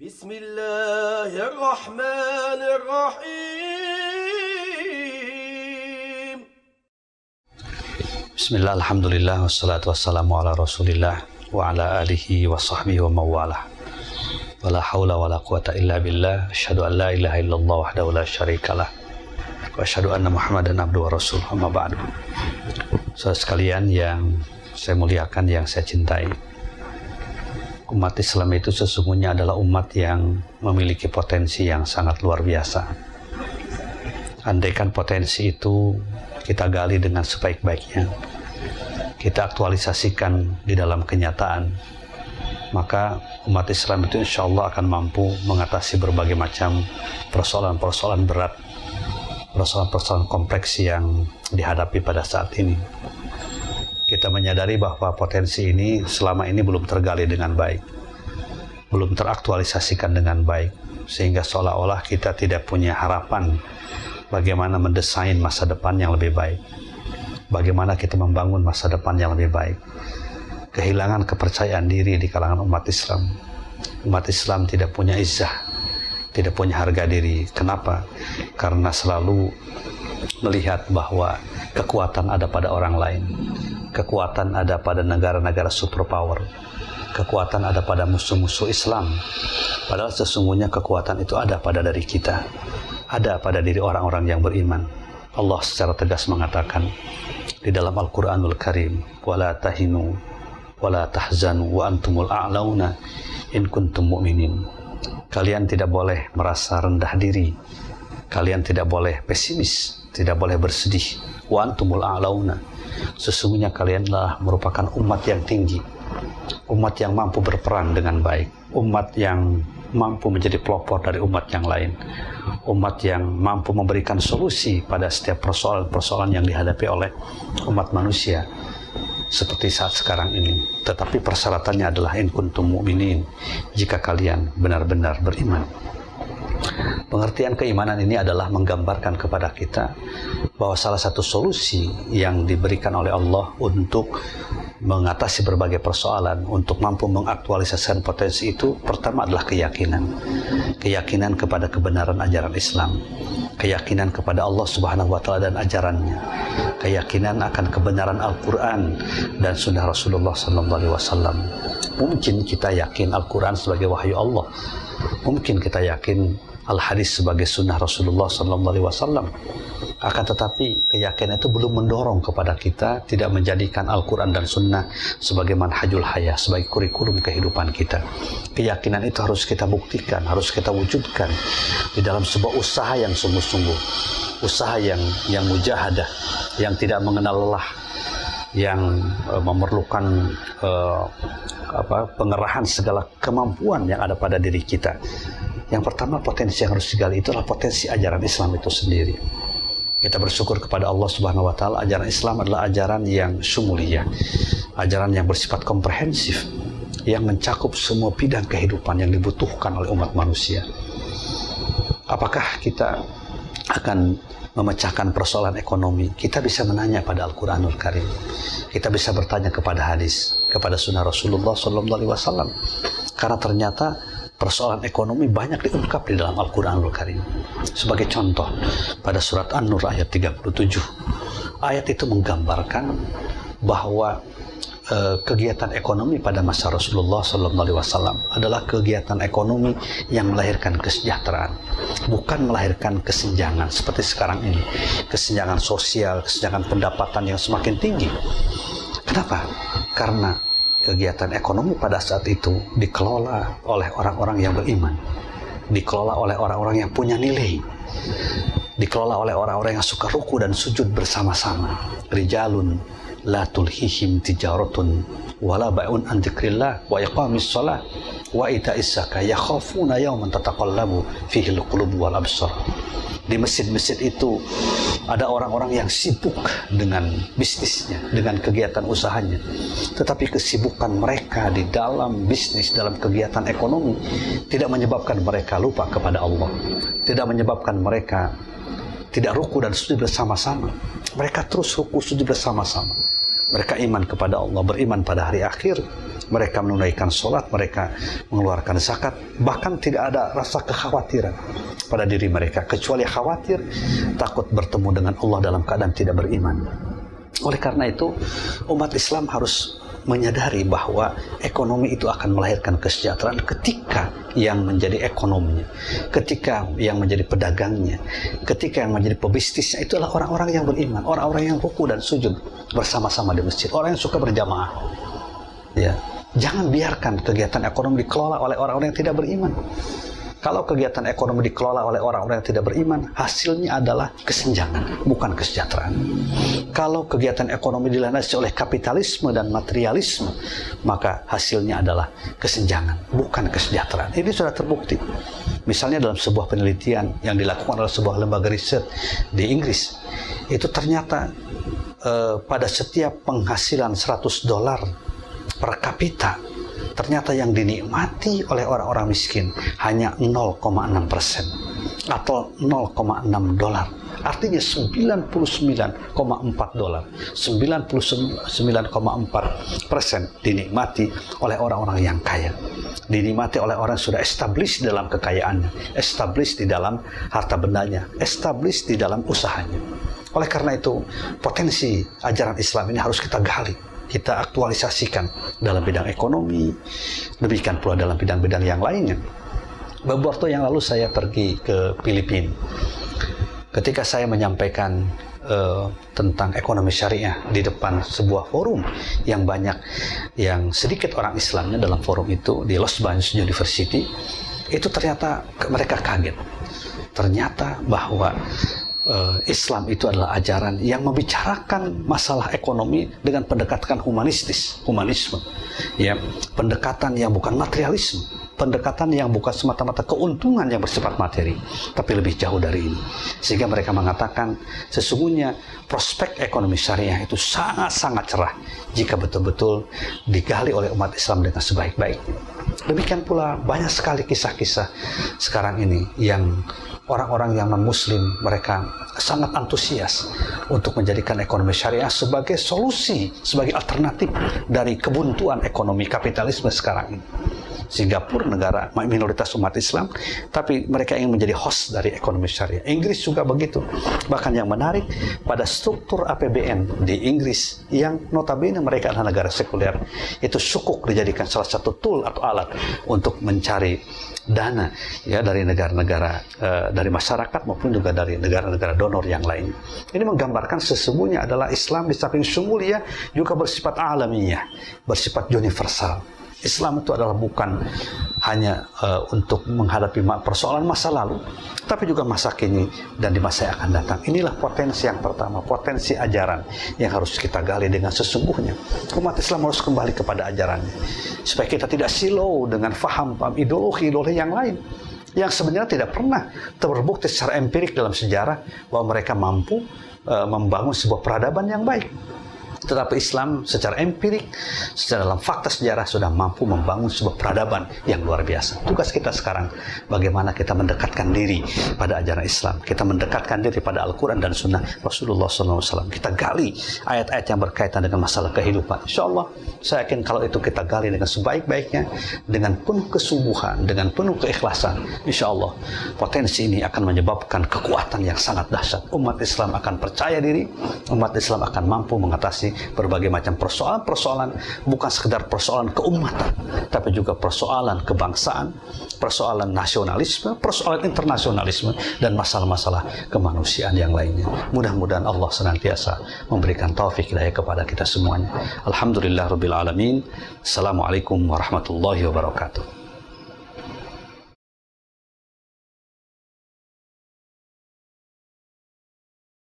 Bismillahirrahmanirrahim. Bismillah, alhamdulillah, wassalatu wassalamu ala rasulillah wa ala alihi wa sahbihi wa mawalah. Wa la hawla wa la quwata illa billah. Asyhadu an la ilaha illallah wahdahu la syarikalah. Wa asyhadu anna Muhammadan abduhu wa rasuluh. Amma ba'du. Saudara sekalian yang saya muliakan, yang saya cintai, umat Islam itu sesungguhnya adalah umat yang memiliki potensi yang sangat luar biasa. Andaikan potensi itu kita gali dengan sebaik-baiknya, kita aktualisasikan di dalam kenyataan, maka umat Islam itu insya Allah akan mampu mengatasi berbagai macam persoalan-persoalan berat, persoalan-persoalan kompleks yang dihadapi pada saat ini. Kita menyadari bahwa potensi ini selama ini belum tergali dengan baik, belum teraktualisasikan dengan baik, sehingga seolah-olah kita tidak punya harapan bagaimana mendesain masa depan yang lebih baik, bagaimana kita membangun masa depan yang lebih baik. Kehilangan kepercayaan diri di kalangan umat Islam. Umat Islam tidak punya izzah, tidak punya harga diri. Kenapa? Karena selalu melihat bahwa kekuatan ada pada orang lain. Kekuatan ada pada negara-negara superpower. Kekuatan ada pada musuh-musuh Islam. Padahal sesungguhnya kekuatan itu ada pada diri kita. Ada pada diri orang-orang yang beriman. Allah secara tegas mengatakan di dalam Al-Quranul Karim, وَلَا تَهِنُوا وَلَا تَحْزَنُوا وَأَنْتُمُ الْأَعْلَوْنَ إِن كُنْتُمْ مُؤْمِنِينَ. Kalian tidak boleh merasa rendah diri. Kalian tidak boleh pesimis, tidak boleh bersedih. وَأَنْتُمُ الْأَعْلَوْنَ. Sesungguhnya kalian adalah merupakan umat yang tinggi, umat yang mampu berperan dengan baik, umat yang mampu menjadi pelopor dari umat yang lain, umat yang mampu memberikan solusi pada setiap persoalan-persoalan yang dihadapi oleh umat manusia seperti saat sekarang ini. Tetapi persyaratannya adalah in kuntum mu'minin, jika kalian benar-benar beriman. Pengertian keimanan ini adalah menggambarkan kepada kita bahwa salah satu solusi yang diberikan oleh Allah untuk mengatasi berbagai persoalan, untuk mampu mengaktualisasikan potensi itu, pertama adalah keyakinan. Keyakinan kepada kebenaran ajaran Islam, keyakinan kepada Allah Subhanahu wa Ta'ala dan ajarannya, keyakinan akan kebenaran Al-Quran dan Sunnah Rasulullah SAW. Mungkin kita yakin Al-Quran sebagai wahyu Allah, mungkin kita yakin Al-Hadis sebagai sunnah Rasulullah SAW. Akan tetapi keyakinan itu belum mendorong kepada kita tidak menjadikan Al-Quran dan sunnah sebagai manhajul hayah, sebagai kurikulum kehidupan kita. Keyakinan itu harus kita buktikan, harus kita wujudkan di dalam sebuah usaha yang sungguh-sungguh, usaha yang mujahadah, yang tidak mengenal lelah, yang memerlukan pengerahan segala kemampuan yang ada pada diri kita. Yang pertama, potensi yang harus digali itu adalah potensi ajaran Islam itu sendiri. Kita bersyukur kepada Allah Subhanahu wa Ta'ala, ajaran Islam adalah ajaran yang syumuliyah, ajaran yang bersifat komprehensif, yang mencakup semua bidang kehidupan yang dibutuhkan oleh umat manusia. Apakah kita akan memecahkan persoalan ekonomi? Kita bisa menanya pada Al-Quranul Karim, kita bisa bertanya kepada hadis, kepada sunnah Rasulullah SAW, karena ternyata persoalan ekonomi banyak diungkap di dalam Al-Quranul Karim. Sebagai contoh, pada surat An-Nur ayat 37, ayat itu menggambarkan bahwa kegiatan ekonomi pada masa Rasulullah SAW adalah kegiatan ekonomi yang melahirkan kesejahteraan, bukan melahirkan kesenjangan seperti sekarang ini, kesenjangan sosial, kesenjangan pendapatan yang semakin tinggi. Kenapa? Karena kegiatan ekonomi pada saat itu dikelola oleh orang-orang yang beriman, dikelola oleh orang-orang yang punya nilai, dikelola oleh orang-orang yang suka ruku dan sujud bersama-sama. Rijalun la tulhihim tijaratun wala bai'un an dzikrillah wa iqamis shalah wa ita'is zakah yakhafuna yawman tataqallabu fihi alqulub wal absar. Di masjid-masjid itu ada orang-orang yang sibuk dengan bisnisnya, dengan kegiatan usahanya. Tetapi kesibukan mereka di dalam bisnis, dalam kegiatan ekonomi tidak menyebabkan mereka lupa kepada Allah, tidak menyebabkan mereka tidak ruku dan sujud bersama-sama. Mereka terus ruku sujud bersama-sama. Mereka iman kepada Allah, beriman pada hari akhir. Mereka menunaikan sholat, mereka mengeluarkan zakat. Bahkan tidak ada rasa kekhawatiran pada diri mereka, kecuali khawatir takut bertemu dengan Allah dalam keadaan tidak beriman. Oleh karena itu, umat Islam harus menyadari bahwa ekonomi itu akan melahirkan kesejahteraan ketika yang menjadi ekonominya, ketika yang menjadi pedagangnya, ketika yang menjadi pebisnisnya itu adalah orang-orang yang beriman, orang-orang yang ruku dan sujud bersama-sama di masjid, orang yang suka berjamaah. Ya, jangan biarkan kegiatan ekonomi dikelola oleh orang-orang yang tidak beriman. Kalau kegiatan ekonomi dikelola oleh orang-orang yang tidak beriman, hasilnya adalah kesenjangan, bukan kesejahteraan. Kalau kegiatan ekonomi dilandasi oleh kapitalisme dan materialisme, maka hasilnya adalah kesenjangan, bukan kesejahteraan. Ini sudah terbukti. Misalnya dalam sebuah penelitian yang dilakukan oleh sebuah lembaga riset di Inggris, itu ternyata pada setiap penghasilan $100 per kapita, ternyata yang dinikmati oleh orang-orang miskin hanya 0,6% atau $0,6. Artinya $99,4. 99,4% dinikmati oleh orang-orang yang kaya. Dinikmati oleh orang yang sudah established dalam kekayaannya, established di dalam harta bendanya, established di dalam usahanya. Oleh karena itu, potensi ajaran Islam ini harus kita gali, kita aktualisasikan dalam bidang ekonomi, demikian pula dalam bidang-bidang yang lainnya. Beberapa waktu yang lalu saya pergi ke Filipina. Ketika saya menyampaikan tentang ekonomi syariah di depan sebuah forum yang banyak, yang sedikit orang Islamnya dalam forum itu di Los Baños University, itu ternyata mereka kaget. Ternyata bahwa Islam itu adalah ajaran yang membicarakan masalah ekonomi dengan pendekatan humanisme, ya, pendekatan yang bukan materialisme, pendekatan yang bukan semata-mata keuntungan yang bersifat materi, tapi lebih jauh dari ini. Sehingga mereka mengatakan sesungguhnya prospek ekonomi syariah itu sangat-sangat cerah jika betul-betul digali oleh umat Islam dengan sebaik-baiknya. Demikian pula banyak sekali kisah-kisah sekarang ini yang orang-orang yang non-muslim mereka sangat antusias untuk menjadikan ekonomi syariah sebagai solusi, sebagai alternatif dari kebuntuan ekonomi kapitalisme sekarang ini. Singapura negara minoritas umat Islam, tapi mereka ingin menjadi host dari ekonomi syariah. Inggris juga begitu. Bahkan yang menarik, pada struktur APBN di Inggris yang notabene mereka adalah negara sekuler, itu sukuk dijadikan salah satu tool atau alat untuk mencari dana, ya, dari negara-negara, dari masyarakat maupun juga dari negara-negara donor yang lain. Ini menggambarkan sesungguhnya adalah Islam di samping syumulia juga bersifat alamiah, bersifat universal. Islam itu adalah bukan hanya untuk menghadapi persoalan masa lalu, tapi juga masa kini dan di masa yang akan datang. Inilah potensi yang pertama, potensi ajaran yang harus kita gali dengan sesungguhnya. Umat Islam harus kembali kepada ajarannya, supaya kita tidak silau dengan faham-faham ideologi yang lain, yang sebenarnya tidak pernah terbukti secara empirik dalam sejarah bahwa mereka mampu membangun sebuah peradaban yang baik. Tetapi Islam secara empirik, secara dalam fakta sejarah sudah mampu membangun sebuah peradaban yang luar biasa. Tugas kita sekarang, bagaimana kita mendekatkan diri pada ajaran Islam. Kita mendekatkan diri pada Al-Quran dan Sunnah Rasulullah SAW. Kita gali ayat-ayat yang berkaitan dengan masalah kehidupan. Insya Allah, saya yakin kalau itu kita gali dengan sebaik-baiknya, dengan penuh kesungguhan, dengan penuh keikhlasan, insya Allah potensi ini akan menyebabkan kekuatan yang sangat dahsyat. Umat Islam akan percaya diri, umat Islam akan mampu mengatasi berbagai macam persoalan-persoalan, bukan sekedar persoalan keumatan, tapi juga persoalan kebangsaan, persoalan nasionalisme, persoalan internasionalisme, dan masalah-masalah kemanusiaan yang lainnya. Mudah-mudahan Allah senantiasa memberikan taufik hidayah kepada kita semuanya. Alhamdulillahirabbil alamin. Assalamualaikum warahmatullahi wabarakatuh.